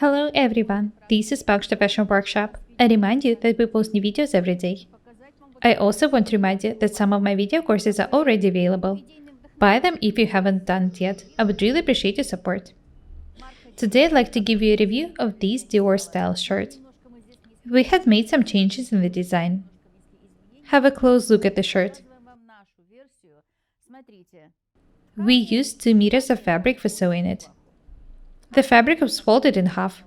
Hello everyone, this is Paukshte Fashion Workshop. I remind you that we post new videos every day. I also want to remind you that some of my video courses are already available. Buy them if you haven't done it yet. I would really appreciate your support. Today I'd like to give you a review of this Dior-style shirt. We had made some changes in the design. Have a close look at the shirt. We used 2 meters of fabric for sewing it. The fabric was folded in half.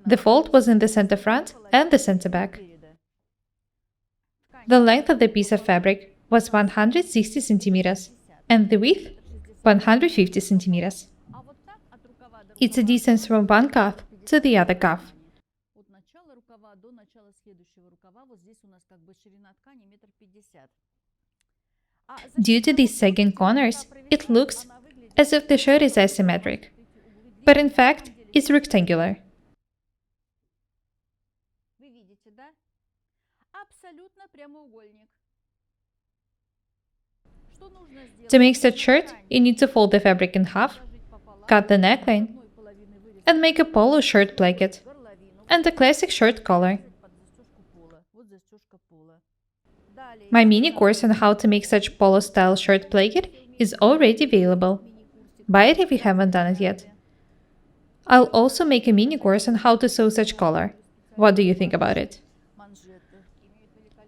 The fold was in the center front and the center back. The length of the piece of fabric was 160 centimeters and the width 150 centimeters. It's a distance from one cuff to the other cuff. Due to these sagging corners, it looks as if the shirt is asymmetric, but in fact, it's rectangular. To make such shirt, you need to fold the fabric in half, cut the neckline, and make a polo shirt placket and a classic shirt collar. My mini course on how to make such polo-style shirt placket is already available. Buy it if you haven't done it yet. I'll also make a mini course on how to sew such collar. What do you think about it?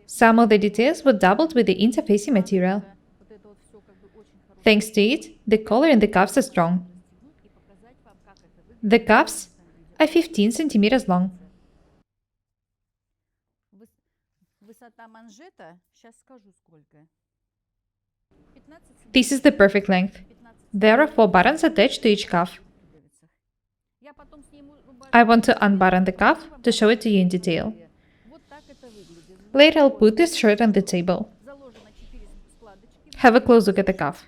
Some of the details were doubled with the interfacing material. Thanks to it, the collar and the cuffs are strong. The cuffs are 15 centimeters long. This is the perfect length. There are 4 buttons attached to each cuff. I want to unbutton the cuff to show it to you in detail. Later I'll put this shirt on the table. Have a close look at the cuff.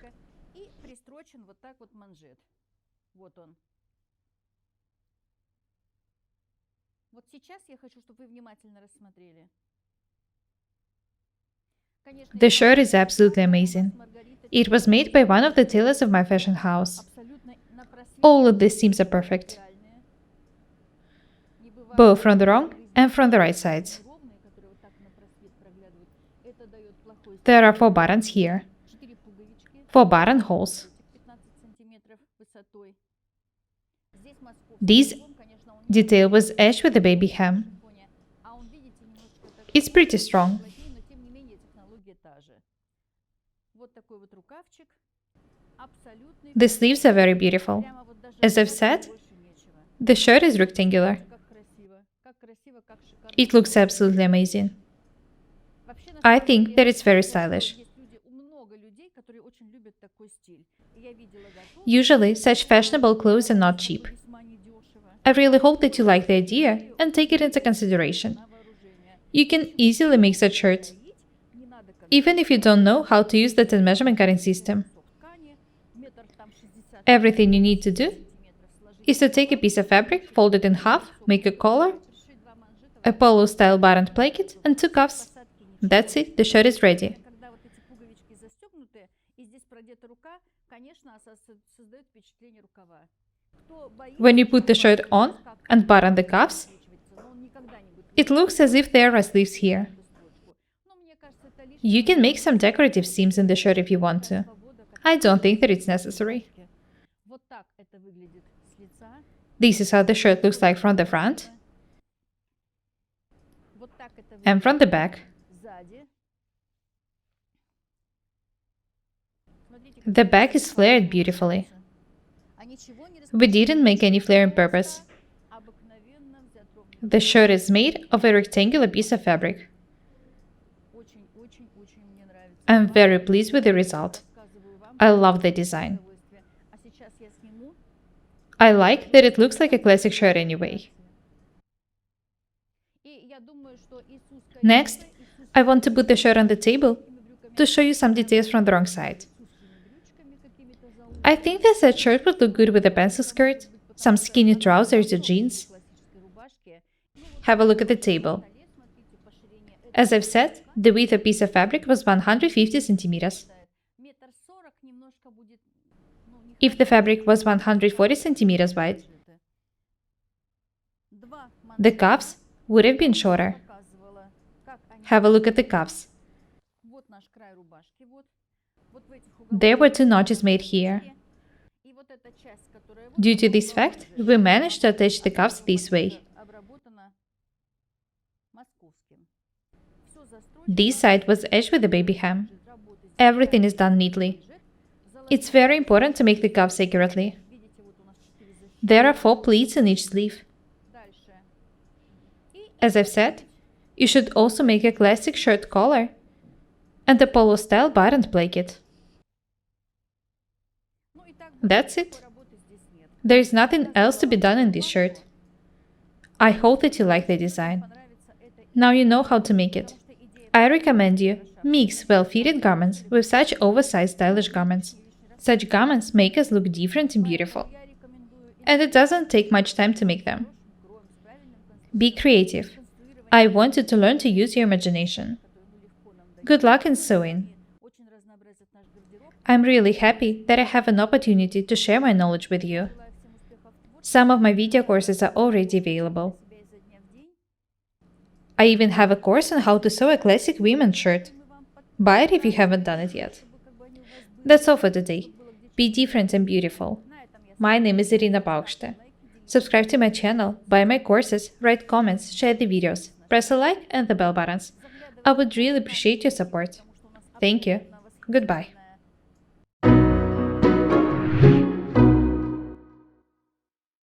The shirt is absolutely amazing. It was made by one of the tailors of my fashion house. All of the seams are perfect, both from the wrong and from the right sides. There are 4 buttons here, 4 button holes. This detail was etched with a baby hem. It's pretty strong. The sleeves are very beautiful. As I've said, the shirt is rectangular. It looks absolutely amazing. I think that it's very stylish. Usually, such fashionable clothes are not cheap. I really hope that you like the idea and take it into consideration. You can easily make such shirts, even if you don't know how to use the 10 measurement cutting system. Everything you need to do is to take a piece of fabric, fold it in half, make a collar, a polo-style buttoned placket, and 2 cuffs. That's it, the shirt is ready. When you put the shirt on and button the cuffs, it looks as if there are sleeves here. You can make some decorative seams in the shirt if you want to. I don't think that it's necessary. This is how the shirt looks like from the front and from the back. The back is flared beautifully. We didn't make any flare on purpose. The shirt is made of a rectangular piece of fabric. I'm very pleased with the result. I love the design. I like that it looks like a classic shirt anyway. Next, I want to put the shirt on the table to show you some details from the wrong side. I think that such shirt would look good with a pencil skirt, some skinny trousers or jeans. Have a look at the table. As I've said, the width of piece of fabric was 150 centimeters. If the fabric was 140 centimeters wide, The cuffs would have been shorter. Have a look at the cuffs. There were two notches made here. Due to this fact, we managed to attach the cuffs this way. This side was edged with a baby hem. Everything is done neatly. It's very important to make the cuffs accurately. There are 4 pleats in each sleeve. As I've said, you should also make a classic shirt collar and a polo-style buttoned placket. That's it. There is nothing else to be done in this shirt. I hope that you like the design. Now you know how to make it. I recommend you mix well-fitted garments with such oversized stylish garments. Such garments make us look different and beautiful. And it doesn't take much time to make them. Be creative. I want you to learn to use your imagination. Good luck in sewing. I'm really happy that I have an opportunity to share my knowledge with you. Some of my video courses are already available. I even have a course on how to sew a classic women's shirt. Buy it if you haven't done it yet. That's all for today. Be different and beautiful. My name is Irina Paukshte. Subscribe to my channel, buy my courses, write comments, share the videos, press a like and the bell buttons. I would really appreciate your support. Thank you. Goodbye.